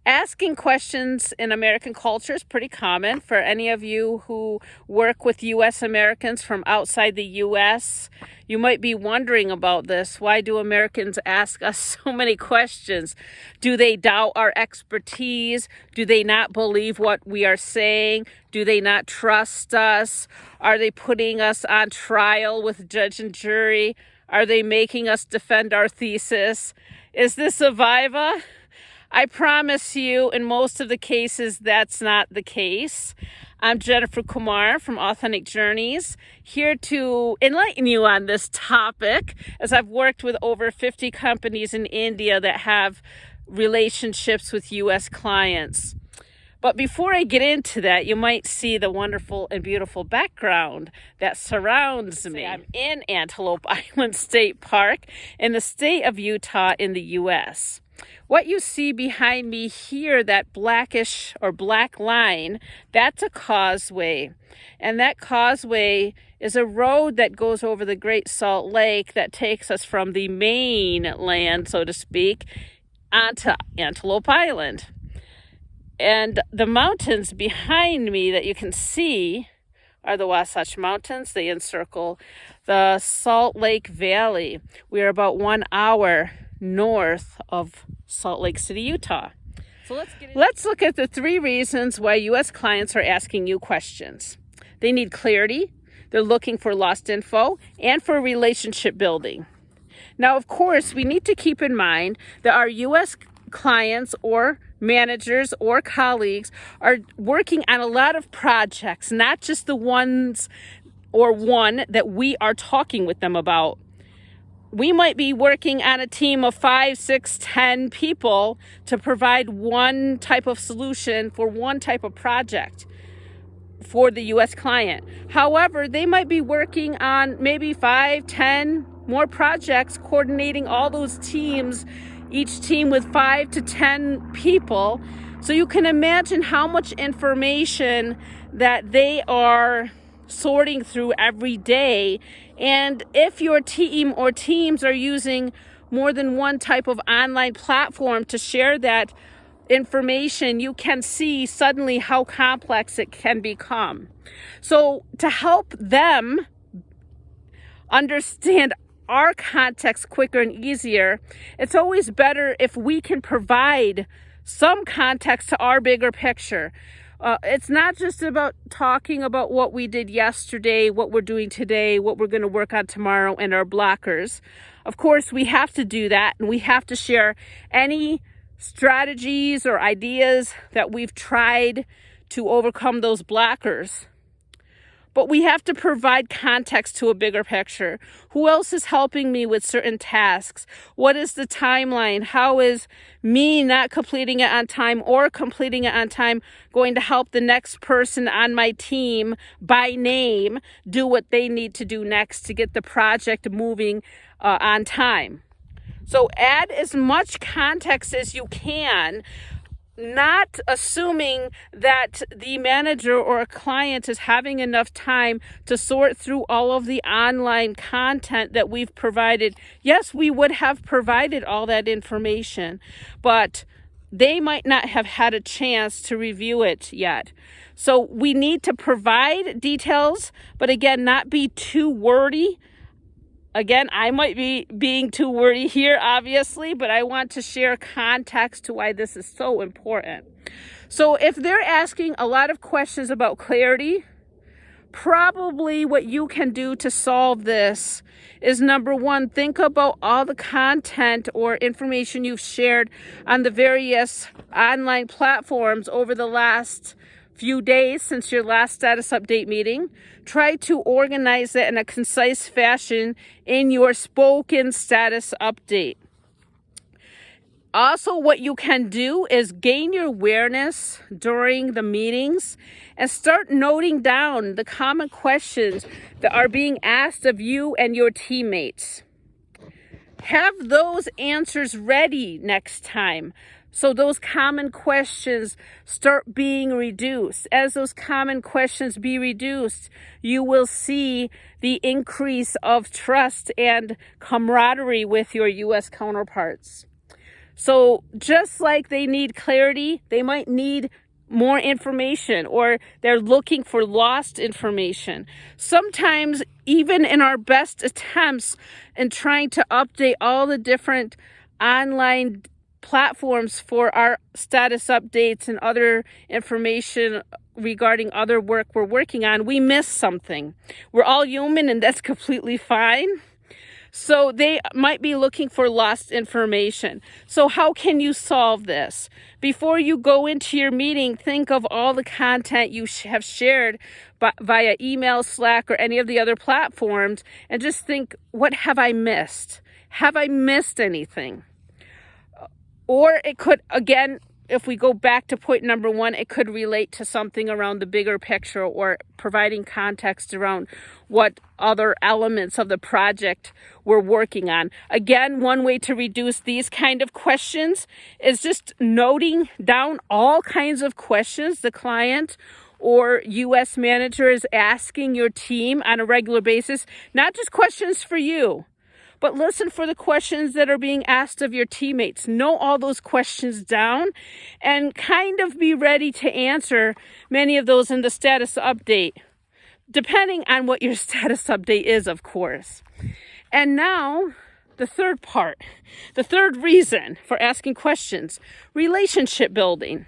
Asking questions in American culture is pretty common. For any of you who work with U.S. Americans from outside the U.S., you might be wondering about this. Why do Americans ask us so many questions? Do they doubt our expertise? Do they not believe what we are saying? Do they not trust us? Are they putting us on trial with judge and jury? Are they making us defend our thesis? Is this a viva? I promise you, in most of the cases, that's not the case. I'm Jennifer Kumar from Authentic Journeys, here to enlighten you on this topic, as I've worked with over 50 companies in India that have relationships with U.S. clients. But before I get into that, you might see the wonderful and beautiful background that surrounds me. I'm in Antelope Island State Park in the state of Utah in the U.S. What you see behind me here, that blackish or black line, that's a causeway. And that causeway is a road that goes over the Great Salt Lake that takes us from the mainland, so to speak, onto Antelope Island. And the mountains behind me that you can see are the Wasatch Mountains. They encircle the Salt Lake Valley. We are about 1 hour north of Salt Lake City, Utah. So let's look at the 3 reasons why U.S. clients are asking you questions. They need clarity, they're looking for lost info, and for relationship building. Now, of course, we need to keep in mind that our U.S. clients or managers or colleagues are working on a lot of projects, not just the ones or one that we are talking with them about. We might be working on a team of 5, 6, 10 people to provide one type of solution for one type of project for the U.S. client. However, they might be working on maybe 5, 10 more projects, coordinating all those teams, each team with 5 to 10 people. So you can imagine how much information that they are sorting through every day. And if your team or teams are using more than one type of online platform to share that information, you can see suddenly how complex it can become. So to help them understand our context quicker and easier, it's always better if we can provide some context to our bigger picture. It's not just about talking about what we did yesterday, what we're doing today, what we're going to work on tomorrow, and our blockers. Of course, we have to do that, and we have to share any strategies or ideas that we've tried to overcome those blockers. But we have to provide context to a bigger picture. Who else is helping me with certain tasks? What is the timeline? How is me not completing it on time or completing it on time going to help the next person on my team by name do what they need to do next to get the project moving on time? So add as much context as you can, not assuming that the manager or a client is having enough time to sort through all of the online content that we've provided. Yes, we would have provided all that information, but they might not have had a chance to review it yet. So we need to provide details, but again, not be too wordy. Again, I might be being too wordy here, obviously, but I want to share context to why this is so important. So if they're asking a lot of questions about clarity, probably what you can do to solve this is, number 1, think about all the content or information you've shared on the various online platforms over the last few days since your last status update meeting. Try to organize it in a concise fashion in your spoken status update. Also, what you can do is gain your awareness during the meetings and start noting down the common questions that are being asked of you and your teammates. Have those answers ready next time, so those common questions start being reduced. As those common questions be reduced, you will see the increase of trust and camaraderie with your U.S. counterparts. So just like they need clarity, they might need more information, or they're looking for lost information. Sometimes even in our best attempts in trying to update all the different online platforms for our status updates and other information regarding other work we're working on, we miss something. We're all human, and that's completely fine. So they might be looking for lost information. So how can you solve this? Before you go into your meeting, think of all the content you have shared via email, Slack, or any of the other platforms, and just think, what have I missed? Have I missed anything? Or it could, again, if we go back to point number one, it could relate to something around the bigger picture, or providing context around what other elements of the project we're working on. Again, one way to reduce these kind of questions is just noting down all kinds of questions the client or US manager is asking your team on a regular basis, not just questions for you, but listen for the questions that are being asked of your teammates. Note all those questions down and kind of be ready to answer many of those in the status update, depending on what your status update is, of course. And now, the third part, the third reason for asking questions, relationship building.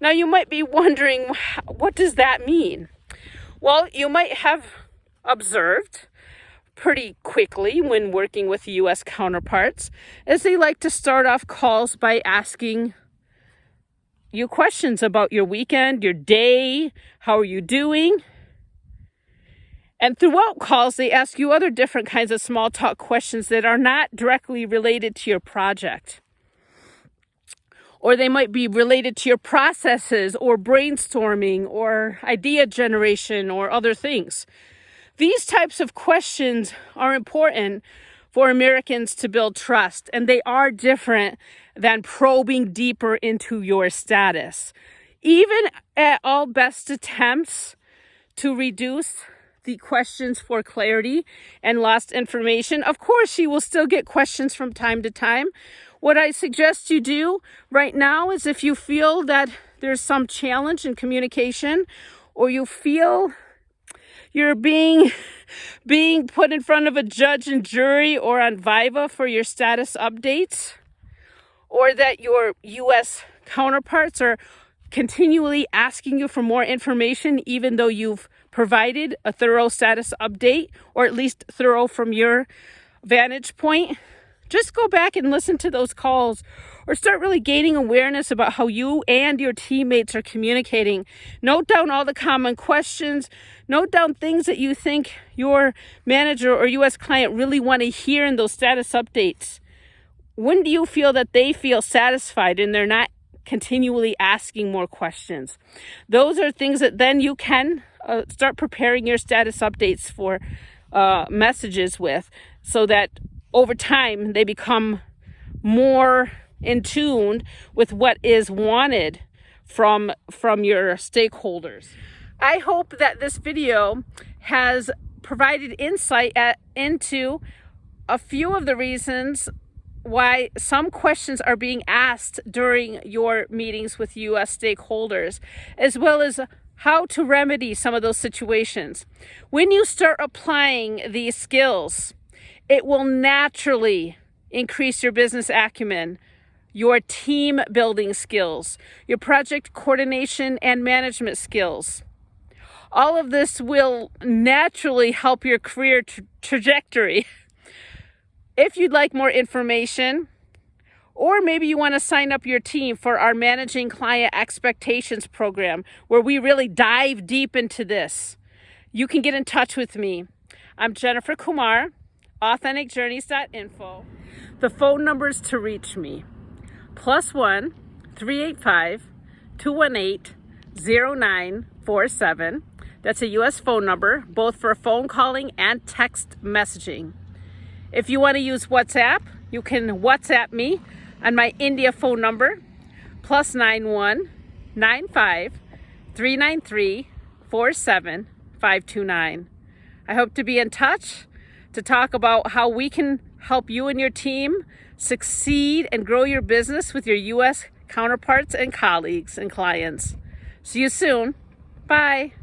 Now, you might be wondering, what does that mean? Well, you might have observed pretty quickly when working with U.S. counterparts, is they like to start off calls by asking you questions about your weekend, your day, how are you doing? And throughout calls, they ask you other different kinds of small talk questions that are not directly related to your project. Or they might be related to your processes or brainstorming or idea generation or other things. These types of questions are important for Americans to build trust, and they are different than probing deeper into your status. Even at all best attempts to reduce the questions for clarity and lost information, of course, you will still get questions from time to time. What I suggest you do right now is, if you feel that there's some challenge in communication, or you feel you're being put in front of a judge and jury or on Viva for your status updates, or that your U.S. counterparts are continually asking you for more information even though you've provided a thorough status update, or at least thorough from your vantage point, just go back and listen to those calls, or start really gaining awareness about how you and your teammates are communicating. Note down all the common questions. Note down things that you think your manager or U.S. client really want to hear in those status updates. When do you feel that they feel satisfied and they're not continually asking more questions? Those are things that then you can start preparing your status updates for messages with, so that over time they become more in tune with what is wanted from your stakeholders. I hope that this video has provided insight into a few of the reasons why some questions are being asked during your meetings with U.S. stakeholders, as well as how to remedy some of those situations. When you start applying these skills, it will naturally increase your business acumen, your team building skills, your project coordination and management skills. All of this will naturally help your career trajectory. If you'd like more information, or maybe you want to sign up your team for our Managing Client Expectations program, where we really dive deep into this, you can get in touch with me. I'm Jennifer Kumar, authenticjourneys.info. The phone numbers to reach me: +1 385 218 0947. That's a U.S. phone number, both for phone calling and text messaging. If you want to use WhatsApp, you can WhatsApp me on my India phone number, +91 95 393 47529. I hope to be in touch to talk about how we can help you and your team succeed and grow your business with your U.S. counterparts and colleagues and clients. See you soon. Bye.